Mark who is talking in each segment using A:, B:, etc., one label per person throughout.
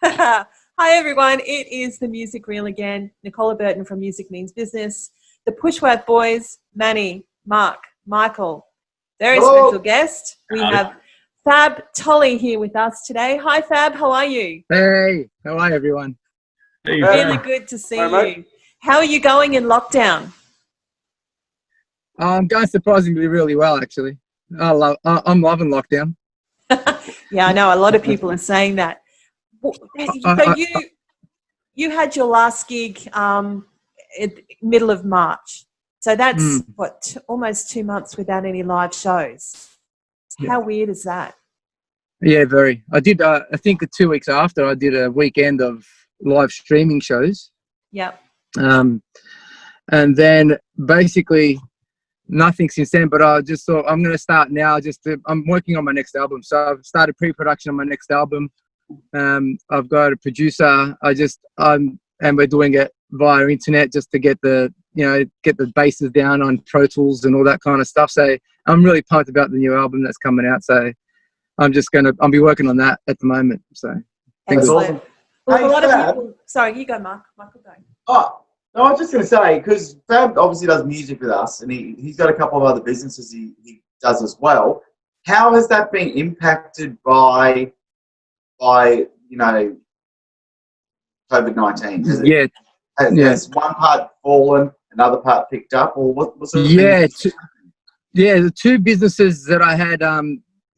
A: Hi everyone, it is the Music Reel again. Nicola Burton from Music Means Business. The Pushworth boys, Manny, Mark, Michael. Very special guest. We have Fab Tolli here with us today. Hi Fab, how are you?
B: Hey, how are everyone?
C: Hey,
A: really good to see you. How are you going in lockdown?
B: I'm going surprisingly really well, actually. I'm loving lockdown.
A: Yeah, I know a lot of people are saying that. So you had your last gig middle of March. So that's almost 2 months without any live shows. How weird is that?
B: Yeah, very. I did. I think 2 weeks after, I did a weekend of live streaming shows.
A: Yep.
B: And then basically nothing since then. But I just thought I'm going to start now. I'm working on my next album, so I've started pre-production on my next album. I've got a producer. And we're doing it via internet just to get the basses down on Pro Tools and all that kind of stuff. So I'm really pumped about the new album that's coming out. So I'll be working on that at the moment. So
A: that's awesome. Well,
D: hey,
A: a lot
D: Fab,
A: of people. Sorry, you go, Mark. Michael, go.
D: Oh, no, I was just going to say, because Fab obviously does music with us, and he's got a couple of other businesses he does as well. How has that been impacted by COVID-19? Has one part fallen, another part picked up, or what sort of thing?
B: The two businesses that I had,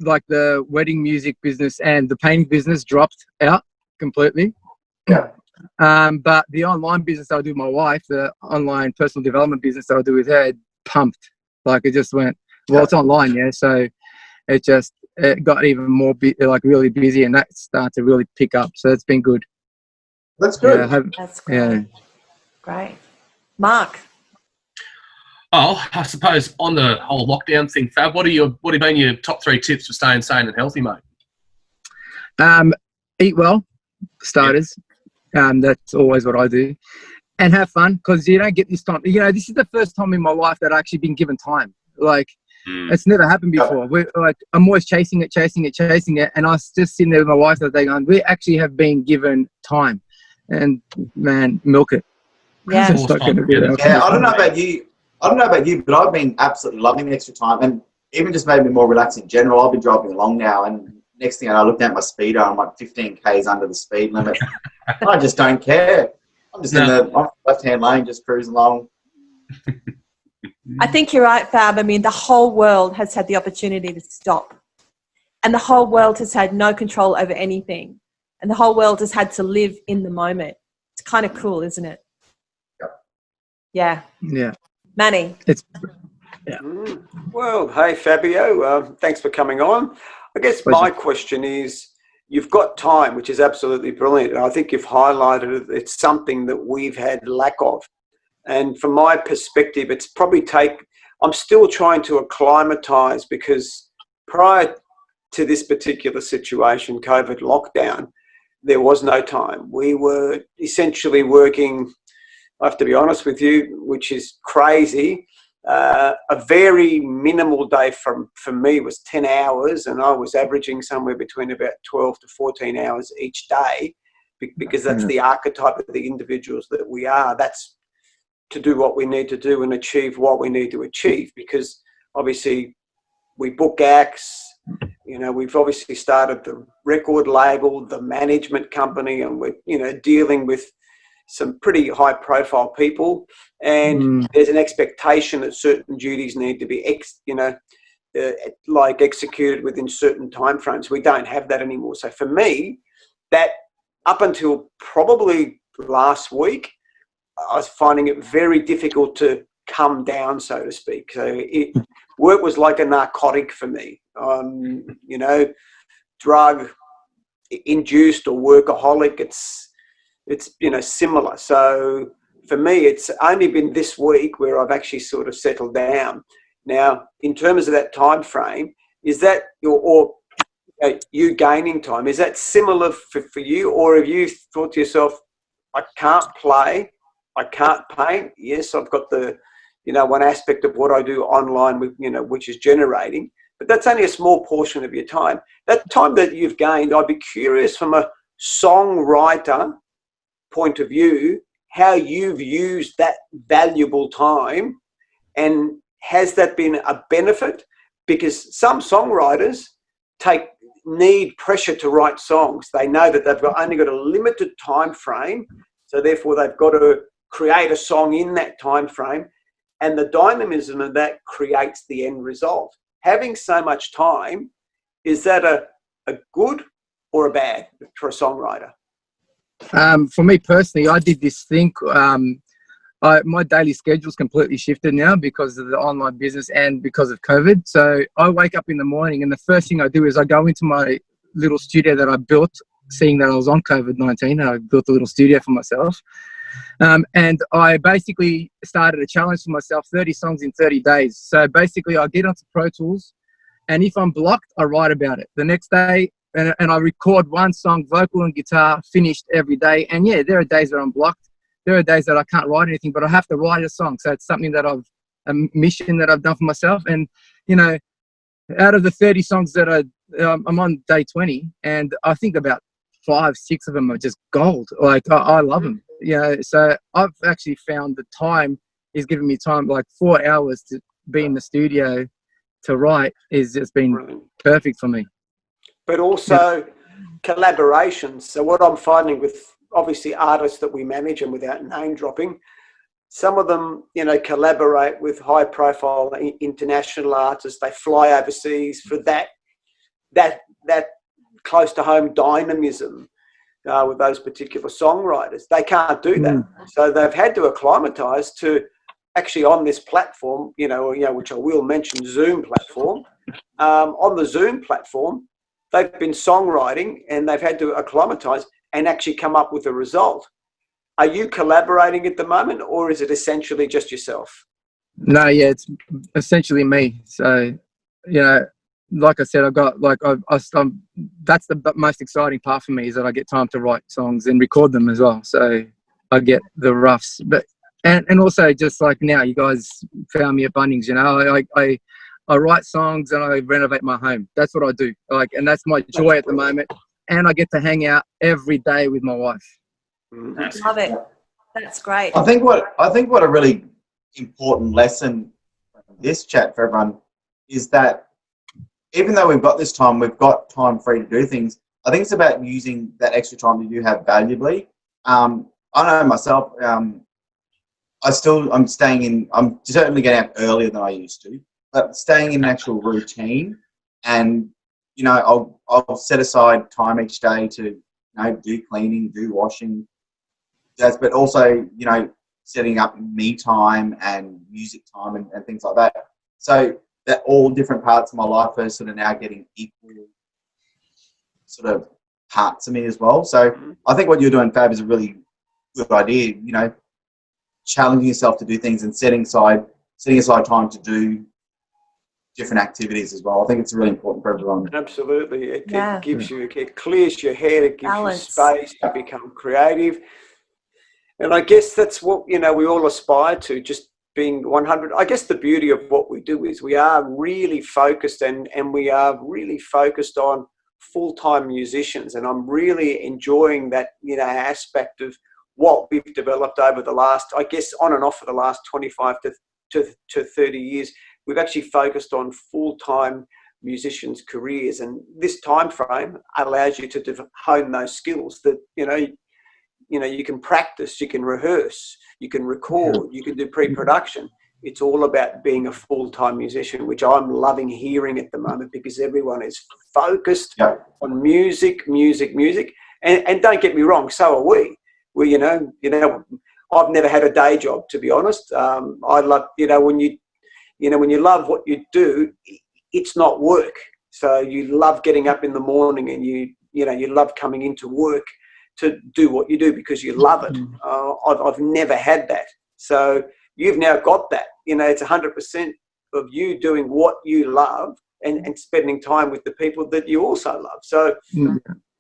B: like the wedding music business and the painting business, dropped out completely.
D: Yeah.
B: But the online business I do with my wife, the online personal development business that I do with her, it pumped. Like it just went, it's online, yeah. So it got even more really busy, and that started to really pick up. So it's been good.
D: That's good.
A: That's great. Yeah. Great. Mark.
C: Oh, I suppose on the whole lockdown thing, Fab, what have been your top 3 tips for staying sane and healthy, mate?
B: Eat well, for starters. That's always what I do. And have fun, because you don't get this time. This is the first time in my life that I've actually been given time. Like, it's never happened before. I'm always chasing it. And I was just sitting there with my wife the other day going, we actually have been given time. And, man, milk it.
A: Yeah.
D: I don't know about you, but I've been absolutely loving the extra time, and even just made me more relaxed in general. I've been driving along now, and next thing I looked at my speedo, I'm like 15 k's under the speed limit. I just don't care. I'm just in the left-hand lane, just cruising along.
A: I think you're right, Fab. I mean, the whole world has had the opportunity to stop, and the whole world has had no control over anything, and the whole world has had to live in the moment. It's kind of cool, isn't it? Yeah. Manny.
E: Well, hey, Fabio. Thanks for coming on. I guess my question is, you've got time, which is absolutely brilliant. And I think you've highlighted it's something that we've had lack of. And from my perspective, it's probably I'm still trying to acclimatise, because prior to this particular situation, COVID lockdown, there was no time. We were essentially working, I have to be honest with you, which is crazy. A very minimal day for me was 10 hours, and I was averaging somewhere between about 12 to 14 hours each day, because that's the archetype of the individuals that we are. That's to do what we need to do and achieve what we need to achieve, because obviously we book acts, we've obviously started the record label, the management company, and we're, dealing with some pretty high profile people, and there's an expectation that certain duties need to be executed within certain timeframes. We don't have that anymore. So for me, that up until probably last week, I was finding it very difficult to come down, so to speak. So work was like a narcotic for me, drug induced or workaholic. It's similar. So for me, it's only been this week where I've actually sort of settled down. Now, in terms of that time frame, is that you gaining time? Is that similar for you, or have you thought to yourself, I can't play, I can't paint? Yes, I've got the one aspect of what I do online, with which is generating, but that's only a small portion of your time. That time that you've gained, I'd be curious from a songwriter point of view, how you've used that valuable time, and has that been a benefit? Because some songwriters need pressure to write songs. They know that they've only got a limited time frame, so therefore they've got to create a song in that time frame, and the dynamism of that creates the end result. Having so much time, is that a good or a bad for a songwriter?
B: For me personally, I did this thing. My daily schedule's completely shifted now because of the online business and because of COVID. So I wake up in the morning and the first thing I do is I go into my little studio that I built, seeing that I was on COVID-19. I built a little studio for myself. And I basically started a challenge for myself, 30 songs in 30 days. So basically I get onto Pro Tools, and if I'm blocked, I write about it. The next day, and I record one song, vocal and guitar, finished every day. And yeah, there are days that I'm blocked. There are days that I can't write anything, but I have to write a song. So it's something that a mission that I've done for myself. And, you know, out of the 30 songs that I'm on day 20, and I think about 5, 6 of them are just gold. Like, I love them. You know, so I've actually found the time is giving me time, like 4 hours to be in the studio to write is just been perfect for me.
E: But also collaborations. So what I'm finding with obviously artists that we manage, and without name dropping, some of them, you know, collaborate with high profile international artists. They fly overseas for that close to home dynamism with those particular songwriters. They can't do that. So they've had to acclimatise to actually on this platform, you know, which I will mention, Zoom platform. On the Zoom platform, they've been songwriting and they've had to acclimatise and actually come up with a result. Are you collaborating at the moment, or is it essentially just yourself?
B: No, yeah, it's essentially me. So, you know, like I said, that's the most exciting part for me, is that I get time to write songs and record them as well. So I get the roughs, and also just like now, you guys found me at Bunnings. You know, I write songs and I renovate my home. That's what I do. And that's my joy at the moment. And I get to hang out every day with my wife.
A: Love it. That's great.
D: I think what a really important lesson from this chat for everyone is that even though we've got this time, we've got time free to do things. I think it's about using that extra time that you have valuably. I know myself. I'm certainly getting out earlier than I used to, but staying in an actual routine, and you know, I'll set aside time each day to, you know, do cleaning, do washing, but also, you know, setting up me time and music time and things like that. So that all different parts of my life are sort of now getting equal sort of parts of me as well. So I think what you're doing, Fab, is a really good idea. You know, challenging yourself to do things and setting aside time to do different activities as well. I think it's really important for everyone.
E: Absolutely. It gives you, it clears your head, it gives you space to become creative. And I guess that's what, you know, we all aspire to, just being 100. I guess the beauty of what we do is we are really focused, and we are really focused on full-time musicians. And I'm really enjoying that, you know, aspect of what we've developed over the last, I guess, on and off for the last 25 to 30 years. We've actually focused on full-time musicians' careers, and this time frame allows you to hone those skills that, you know, you can practice, you can rehearse, you can record, you can do pre-production. It's all about being a full-time musician, which I'm loving hearing at the moment, because everyone is focused on music. And don't get me wrong, so are we. We, you know, I've never had a day job, to be honest. I love, you know, when you love what you do, it's not work. So you love getting up in the morning, and you love coming into work to do what you do because you love it. I've never had that. So you've now got that. You know, it's 100% of you doing what you love and spending time with the people that you also love. So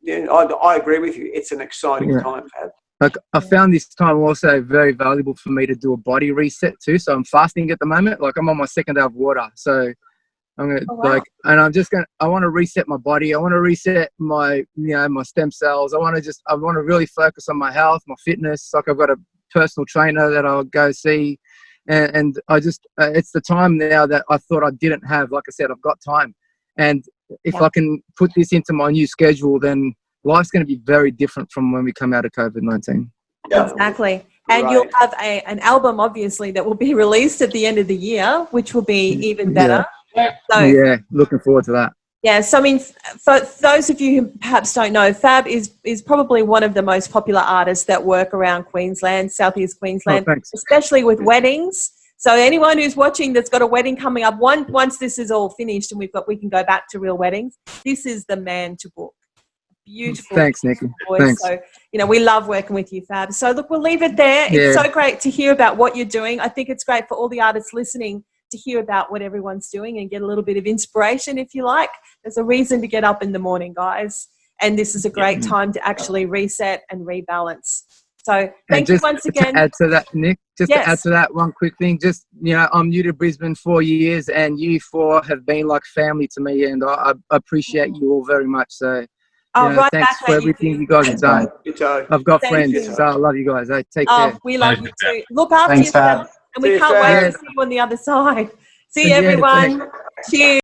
E: yeah, I agree with you. It's an exciting time, Fab.
B: Like, I found this time also very valuable for me to do a body reset too. So I'm fasting at the moment. Like, I'm on my second day of water. So I'm gonna
A: Oh, wow.
B: and I want to reset my body. I want to reset my, my stem cells. I want to really focus on my health, my fitness. Like, I've got a personal trainer that I'll go see, and I just, it's the time now that I thought I didn't have. Like I said, I've got time, and if I can put this into my new schedule, then life's going to be very different from when we come out of COVID-19.
D: Yeah.
A: Exactly. And
E: Right.
A: you'll have an album, obviously, that will be released at the end of the year, which will be even better. So,
B: Yeah, looking forward to that.
A: yeah, so I mean, for those of you who perhaps don't know, Fab is probably one of the most popular artists that work around Queensland, Southeast Queensland,
B: thanks.
A: especially with weddings. So anyone who's watching that's got a wedding coming up, once this is all finished and we can go back to real weddings, this is the man to book. Beautiful.
B: Thanks, Nikki.
A: Voice.
B: Thanks.
A: So, we love working with you, Fab. So look, we'll leave it there.
B: Yeah.
A: It's so great to hear about what you're doing. I think it's great for all the artists listening to hear about what everyone's doing and get a little bit of inspiration, if you like. There's a reason to get up in the morning, guys. And this is a great time to actually reset and rebalance. So thank you once again.
B: To add to that, Nick, to add to that, one quick thing. Just, I'm new to Brisbane 4 years, and you four have been like family to me, and I appreciate you all very much. So,
A: right
B: thanks
A: back
B: for everything you guys have done. I've got friends, so I love you guys. Take care.
A: We love you too. Look after yourself, and we can't wait to see you on the other side. See you, everyone. Cheers.